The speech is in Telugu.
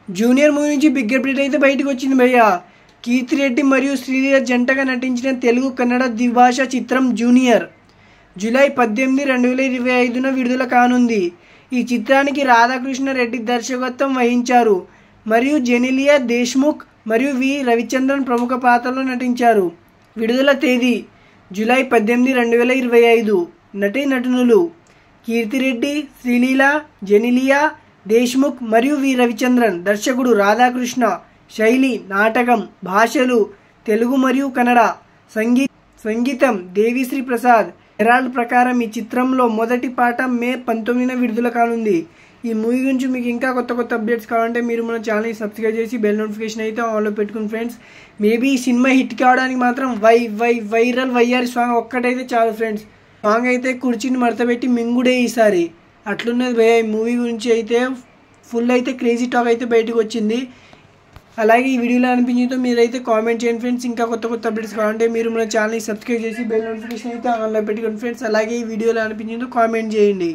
జూనియర్ మూవీ నుంచి బిగ్ అప్డేట్ అయితే బయటకు వచ్చింది భయ్యా. కీర్తి రెడ్డి మరియు శ్రీలీల జంటగా నటించిన తెలుగు కన్నడ ద్విభాష చిత్రం జూనియర్ జూలై 18, 2025న విడుదల కానుంది. ఈ చిత్రానికి రాధాకృష్ణ రెడ్డి దర్శకత్వం వహించారు మరియు జెనిలియా దేశ్ముఖ్ మరియు వి రవిచంద్రన్ ప్రముఖ పాత్రలో నటించారు. విడుదల తేదీ జూలై 18, 2025. నటీనటులు కీర్తిరెడ్డి, శ్రీలీల, జెనిలియా దేశ్ముఖ్ మరియు వి రవిచంద్రన్. దర్శకుడు రాధాకృష్ణ. శైలి నాటకం. భాషలు తెలుగు మరియు కన్నడ. సంగీతం దేవిశ్రీ ప్రసాద్. హెరాల్డ్ ప్రకారం ఈ చిత్రంలో మొదటి పాట మే 19న విడుదల కానుంది. ఈ మూవీ గురించి మీకు ఇంకా కొత్త అప్డేట్స్ కావాలంటే మీరు మన ఛానల్ని సబ్స్క్రైబ్ చేసి బెల్ నోటిఫికేషన్ అయితే ఆన్లో పెట్టుకుని ఫ్రెండ్స్. మేబీ ఈ సినిమా హిట్ కావడానికి మాత్రం వైరల్ వైఆర్ సాంగ్ ఒక్కటైతే చాలు ఫ్రెండ్స్. సాంగ్ అయితే కుర్చీని మడతపెట్టి మింగుడే ఈసారి. అట్లున్నది భయ్య. ఈ మూవీ గురించి అయితే ఫుల్ అయితే క్రేజీ టాక్ అయితే బయటకు వచ్చింది. అలాగే ఈ వీడియోలో అనిపించిందో మీరైతే కామెంట్ చేయండి ఫ్రెండ్స్. ఇంకా కొత్త అప్డేట్స్ కావాలంటే మీరు మన ఛానల్ని సబ్స్క్రైబ్ చేసి బెల్ నోటిఫికేషన్ అయితే ఆన్లో పెట్టుకోండి ఫ్రెండ్స్. అలాగే ఈ వీడియోలో అనిపించిందో కామెంట్ చేయండి.